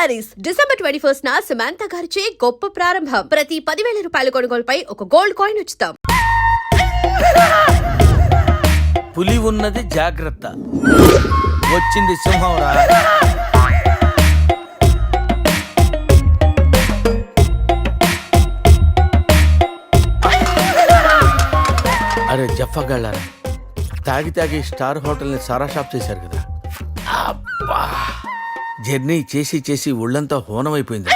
Saris December 21 Samantha గారిచే గొప్ప ప్రారంభం. ప్రతి 10,000 రూపాయల కొనుగోలుపై ఒక గోల్డ్ కాయిన్ ఉచితం. పులి ఉన్నది జాగ్రత్త, వచ్చింది సింహం రా. అరే జఫాగాళ్ళారా, తాగి తాగి స్టార్ హోటల్ని సారా షాప్ చేశారు కదా. అబ్బా, జర్నీ చేసి చేసి ఒళ్ళంతా హోనమైపోయింది.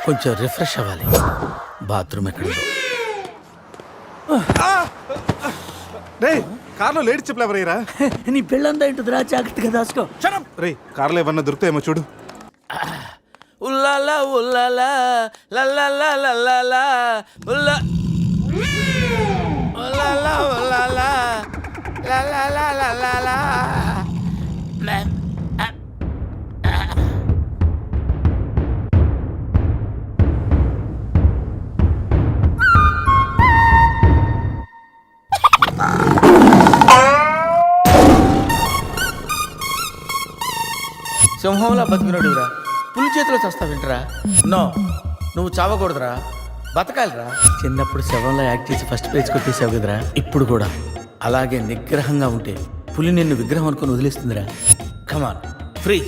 కొంచెం రిఫ్రెష్ అవ్వాలి. బాత్రూమ్ ఎక్కడుందో. కార్లో లేడీ చెప్పులు ఎవరైరా? నీ పెళ్ళంతా ఇంటుందిరా, జాగ్రత్తగా దాచుకో. రే, కార్లో ఏమన్నా దొరుకుతాయేమో చూడు. ఉల్లాలా ఉల్లాలా లల్లాలా లల్లాలా ఉల్లా ఉల్లాలా ఉల్లాలా లల్లాలా లల్లాలా. సింహంలా బతికినడురా, పులి చేతిలో చస్తావింటరా? నో, నువ్వు చావకూడదురా, బతకాలిరా. చిన్నప్పుడు శవంలో యాక్ట్ చేసి ఫస్ట్ ప్రైజ్ కొట్టేసావు కదరా, ఇప్పుడు కూడా అలాగే నిగ్రహంగా ఉంటే పులి నిన్ను విగ్రహం అనుకుని వదిలేస్తుందిరా. కమాన్, ఫ్రీ.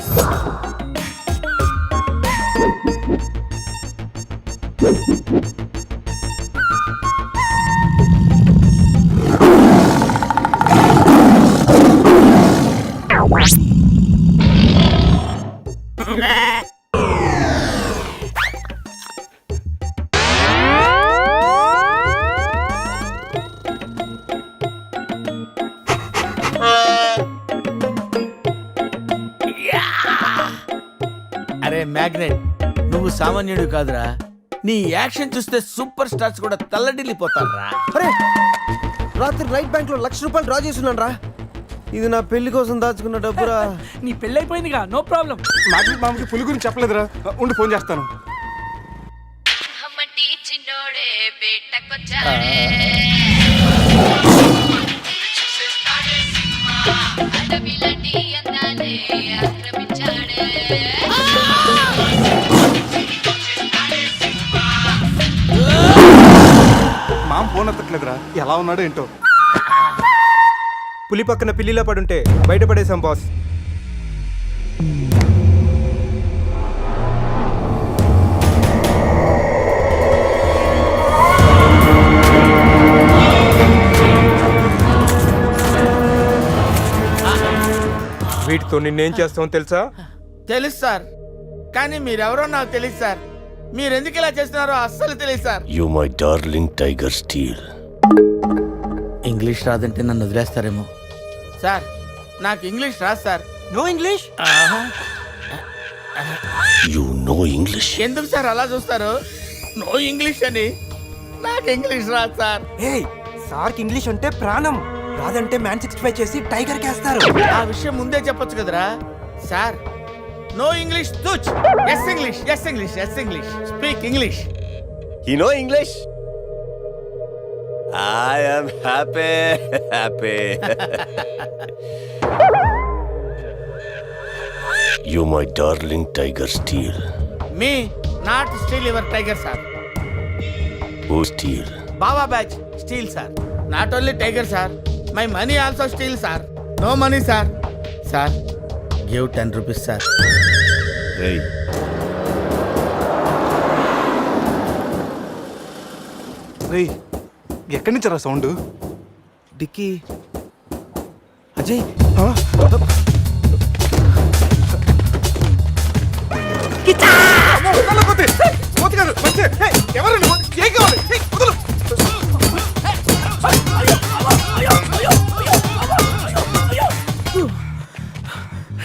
అరే మ్యాగ్నెట్, నువ్వు సామాన్యుడు కాదురా. నీ యాక్షన్ చూస్తే సూపర్ స్టార్స్ కూడా తల్లడిల్లిపోతారా. అరే, రాత్రి రైట్ బ్యాంక్ లో ₹1,00,000 డ్రా చేస్తున్నాను రా. ఇది నా పెళ్లి కోసం దాచుకున్న డబ్బురా. నీ పెళ్ళైపోయిందిగా, నో ప్రాబ్లం. మామకి పులి గురించి చెప్పలేదురా, ఉండి ఫోన్ చేస్తాను. మామ ఫోన్ ఎత్తట్లేదురా, ఎలా ఉన్నాడో ఏంటో. పులి పక్కన పిల్లిలా పడుంటే బయటపడేశాం బాస్. వీటితో నిన్నేం చేస్తామో తెలుసా? తెలుసు సార్, కానీ మీరెవరో నాకు తెలియదు సార్. మీరెందుకు ఇలా చేస్తున్నారో అస్సలు తెలియదు sir. You my darling tiger steel. English రాదంటే నన్ను వదిలేస్తారేమో సార్. నాకు ఇంగ్లీష్ రాదు sir. No English? You know English? ఎందుకు సార్ అలా చూస్తారు? నో ఇంగ్లీష్ అని. నాకు ఇంగ్లీష్ రాదు సార్. ఏయ్, సార్కి ఇంగ్లీష్ అంటే ప్రాణం. రాదంటే మ్యాన్ 65 చేసి టైగర్ కేస్తారు. ఆ విషయం ముందే చెప్పొచ్చు కదరా sir. No English touch. Yes English, yes English, yes English. Speak English. You know English? I am happy. You my darling tiger steel. Me not steal your tiger sir. Who steal? బాబా batch steal sir. Not only tiger sir, my money also steal sir. No money sir. Sir, give 10 rupees sir. Hey. రే, ఎక్కడి నుంచి రా sound? Dicky, Ajay.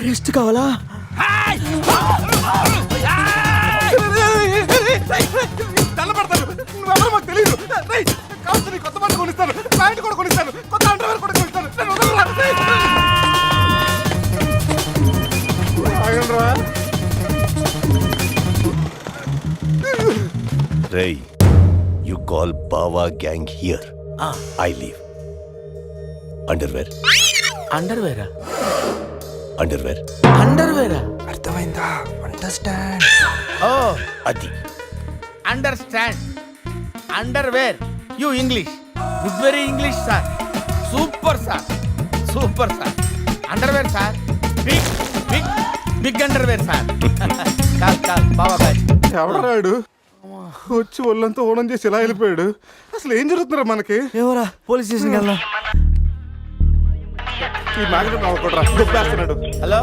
Rest కావాలా? నువ్వెవరో మాకు తెలియదు. కావచ్చు, నీ కొత్త బట్టలు కొనిస్తాను, ప్యాంట్ కూడా కొనిస్తాను, కొత్త అండర్వేర్ కూడా కొనిస్తాను. Ray, you call Bawa gang here. I leave. Underwear. అండర్వేరా? Underwear. అండర్వేరా? అర్థమైంది. అర్థమైందా? అండర్స్టాండ్. ఓ అది understand underwear you English good very English sir super sir super sir underwear sir big big big underwear sir call call బాబా batch ఎవడరాడు వచ్చి ఒళ్ళంతా ఓనం చేసి ఇలా వెళ్ళిపోయాడు? అసలు ఏం జరుగుతుందిరా మనకి? ఏమోరా పోలీస్ స్టేషన్కి వెళ్దాం. ఈ మ్యాగ్నెట్ అవ్వకూడరా, దుబ్బేస్తున్నాడు. హలో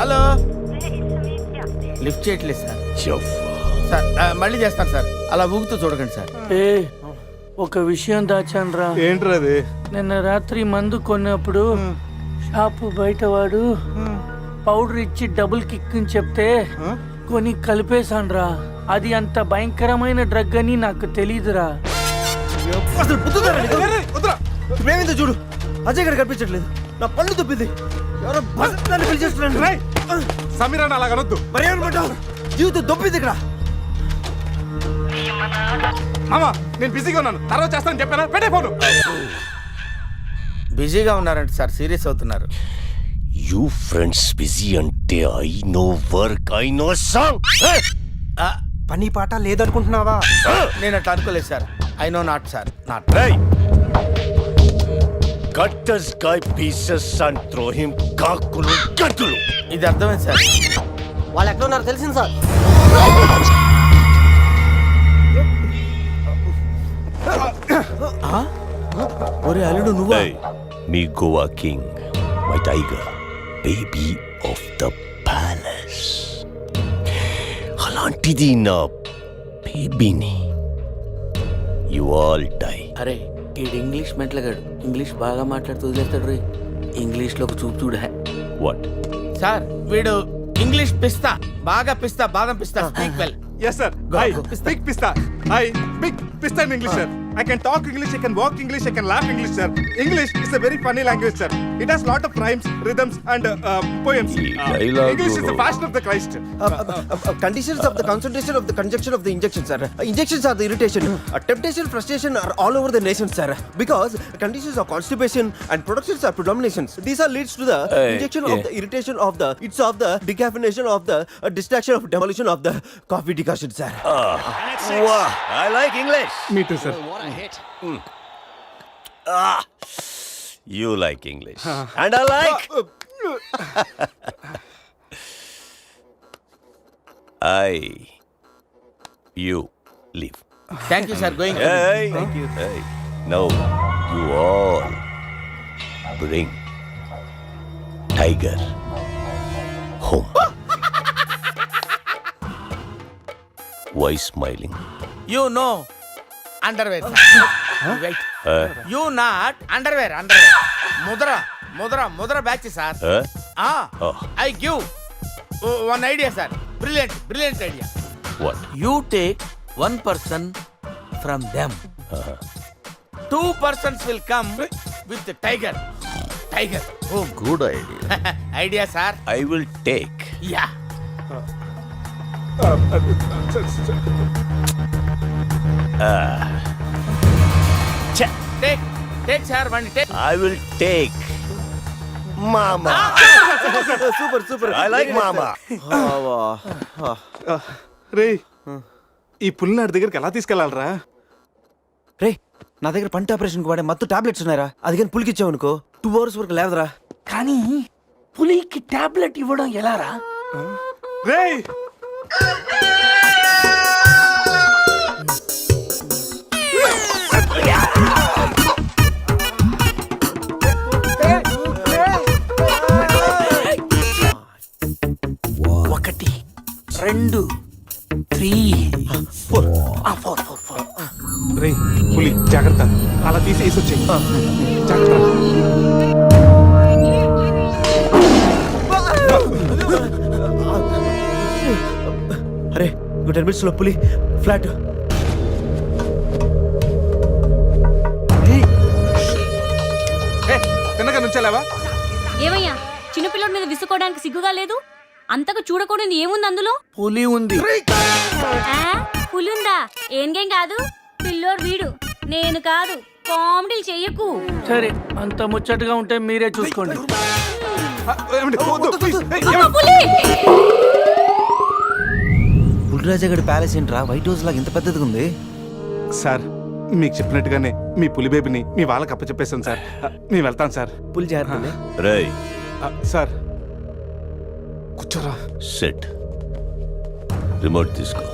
హలో లిఫ్ట్ చేయట్లేదు సార్ సార్ మళ్ళీ చేస్తాను సార్ అలా ఊగుతూ చూడకండి సార్ ఏ ఒక విషయం దాచాన్రా. ఏంట్రా అది? నిన్న రాత్రి మందు కొన్నప్పుడు షాపు బయట వాడు పౌడర్ ఇచ్చి డబుల్ కిక్ అని చెప్తే కొని కలిపేశాన్రా. అది అంత భయంకరమైన డ్రగ్ అని నాకు తెలీదురా. అసలు బుద్ధుందారా నీకు? వద్దురా. ఇప్పుడేమైందో చూడు. అజయ్ గారు కనిపించట్లేదు. నా పళ్ళు తప్పింది. ఎవరో బస్సుని పిలిచేస్తున్నాను. రేయ్, సమీరాన్ని అలా అనొద్దు. మరి ఏమనుకుంటావు? జీవితం దొప్పింది ఇక్కడ. మామా నేను బిజీగా ఉన్నాను, తర్వాత చేస్తానని చెప్పానా? పెట్టే ఫోను. బిజీగా ఉన్నారంట సార్ సీరియస్ అవుతున్నారు యూ ఫ్రెండ్స్ బిజీ అంటే I know work I know song. పని పాట లేదనుకుంటున్నావా? నేను అట్లా అనుకోలేదు sir I know not sir not cut this guy pieces and throw him కాకులు గట్టులు. ఇది అర్థమైంది సార్ వాళ్ళు ఎక్కడ ఉన్నారో తెలిసింది సార్. ఒరే అల్లుడు నువ్వు మీ Goa king my tiger baby of the palace. అలాంటిది నా బేబీని యు ఆల్ డై. అరే ఈడు ఇంగ్లీష్ మెంట్లగాడు ఇంగ్లీష్ బాగా మాట్లాడుతూ వదిలేస్తాడు రే ఇంగ్లీష్లో ఒక చూపు చూడ వాట్? సార్ వీడు ఇంగ్లీష్ పిస్తా బాగా పిస్తా బాదం పిస్తా speak well Yes sir. I speak pista. I speak pista in English sir. I can talk English, I can walk English, I can laugh English sir. English is a very funny language sir. It has lot of rhymes, rhythms and poems. dialogue English is the fashion of the Christ. Conditions of the concentration of the conjunction of the injection, sir. Injections are the irritation. Temptation, frustration are all over the nation, sir. Because conditions of constipation and productions are predominations. These are leads to the injection of the irritation of the, it's of the decaffeination of the distraction of demolition of the coffee decoction, sir. Wow, I like English. Me too sir. You like English. And I like. You leave. Thank you sir going Hey, thank you. Hey, now you all bring Tiger home. Why smiling? You know underwear right you not underwear ముద్ర batch sir Huh? I give one idea sir brilliant idea What? You take 1 person from them 2 persons will come with tiger home Good idea. Idea sir I will take. Yeah take sir one take I will take. Mama. Super, super. I like Mama. రే ఈ పుల్లినాడి దగ్గరికి ఎలా తీసుకెళ్ళాలరా? రే నా దగ్గర పంట operation వాడే మత్తు టాబ్లెట్స్ ఉన్నారా? అది కానీ పులికి ఇచ్చావు అనుకో 2 hours వరకు లేవదరా. కానీ పులికి టాబ్లెట్ ఇవ్వడం ఎలారా? రే ఒకటి 2 3 4 రే పులి జాగ్రత్త, అలా తీసేసి వచ్చాయి. జాగ్రత్త. అరే 10 minutes లో పులి ఫ్లాట్. తిన్నగా నుంచెలావా? ఏమయ్యా చిన్నపిల్లడి మీద విసుకోవడానికి సిగ్గుగా లేదు? అంతగా చూడకూడదు ఏముంది అందులో? పులి ఉంది. ఆ, పులుందా? ఏం కాదు, పిల్లోడు వీడు, నేను కాదు. కామెడీలు చెయ్యకు. సరే అంత ముచ్చటగా ఉంటే మీరే చూసుకోండి. ఏమండి, వద్దు, please. పులిరాజగడ్ ప్యాలెస్ ఏంట్రా వైట్ హౌస్ లాగా ఇంత పెద్దదిగా ఉంది? సార్ మీకు చెప్పినట్టుగానే మీ పులి బేబీని మీ వాళ్ళకి అప్పచెప్పేశాను సార్. నేను వెళ్తాను సార్. పులి జాగ్రత్త. రేయ్ సార్ కూర్చోరా. సెట్ రిమోట్ తీసుకో,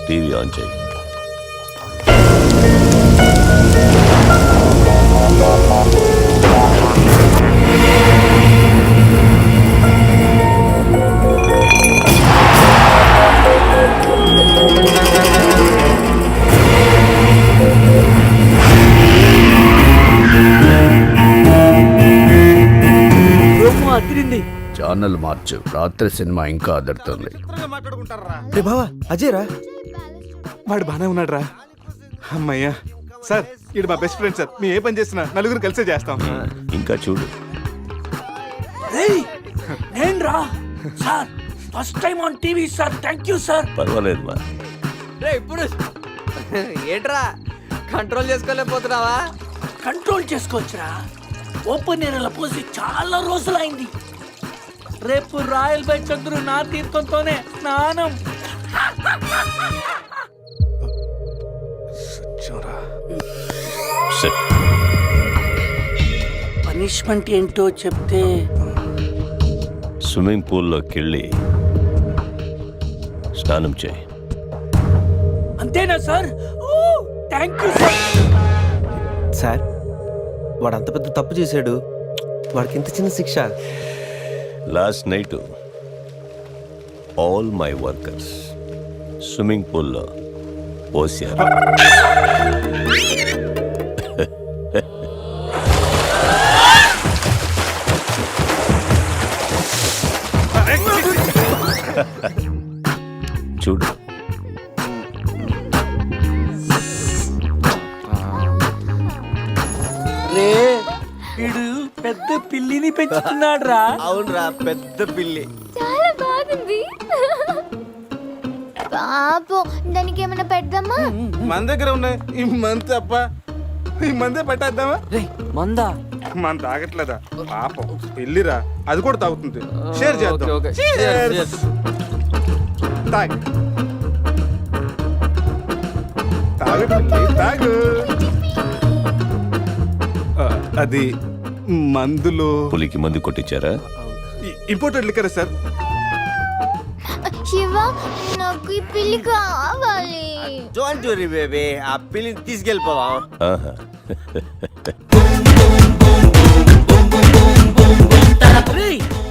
టీవీ ఆన్ చేయి. ఛానల్ మార్చు, రాత్రి సినిమా ఇంకా అదరుతుంది. రే బావా అజయ్ రా. వాడు బానే ఉన్నాడు రా. అమ్మయ్యా సార్, ఈడు మా బెస్ట్ ఫ్రెండ్ సార్. మీ ఏ పని చేసినా నలుగురు కలిసే చేస్తాం. ఇంకా చూడు. నేను రా sir, first time on TV sir. Thank you sir. పర్వాలేదు మా. ఇప్పుడు ఏంట్రా కంట్రోల్ చేసుకోలేకపోతున్నావా? కంట్రోల్ చేసుకోవచ్చురా. ఓపెన్ ఏరియాలో పోసి చాలా రోజులైంది. రేపు రాయల్ బై చంద్రు నా తీర్థంతోనే స్నానం. సెట్. పనిష్మెంట్ ఏంటో చెప్తే స్విమ్మింగ్ పూల్లోకి వెళ్ళి స్నానం చేయి. అంతేనా sir? Thank you sir. Sir వాడు అంత పెద్ద తప్పు చేశాడు, వాడికి ఇంత చిన్న శిక్ష. Last night all my workers swimming పూల్లో పోసారు. చూడు. రే వీడు పెద్ద పిల్లిని పెంచుతున్నాడు రా. అవునరా, పెద్ద పిల్లి. చాలా బాగుంది. పాపం దానికి ఏమైనా పెడదామా? మన దగ్గర ఉన్నాయి ఈ మంత్ తప్ప. ఈ మందే పెట్టేద్దామా? మందా? మన తాగట్లేదా పాపం, పెళ్ళిరా, అది కూడా తాగుతుంది. షేర్ చేద్దాం. Cheers. తాగు తాగు పిల్లి, తాగు. అది మందులు పులికి మందు కొట్టించారా? Imported liquor sir. శివ, నాకు ఈ పిల్లి కావాలి. డోంట్ వరీ బేబీ, ఆ పిల్లిని తీసుకెళ్ళిపోవా. ఆహా.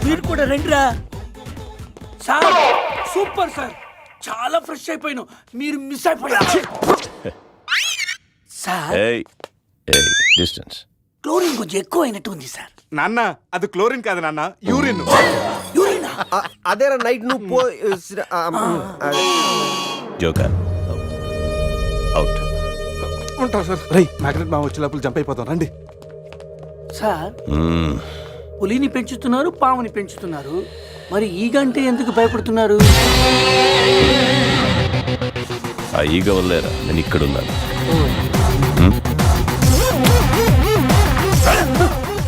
మీరు కూడా రండిరా. సార్ సూపర్ సార్, చాలా ఫ్రెష్ అయిపోయాను. మీరు మిస్ అయిపోయారు సార్. ఏయ్ ఏయ్, డిస్టెన్స్. క్లోరిన్ కొంచెం ఎక్కువ అయినట్టు ఉంది సార్. నాన్న అది క్లోరిన్ కాదు నాన్న, యూరిన్. యూరినా? అదేరా నైట్ నువ్వు పో. Joker out. ఉంటారు సార్. రై మ్యాగ్నెట్ మా వచ్చే లోపల జంప్ అయిపోతాం. రండి సార్ పులిని పెంచుతున్నారు, పాముని పెంచుతున్నారు, మరి ఈగంటే ఎందుకు భయపడుతున్నారు? ఆ ఈగ వల్లేరా నేను ఇక్కడున్నాను.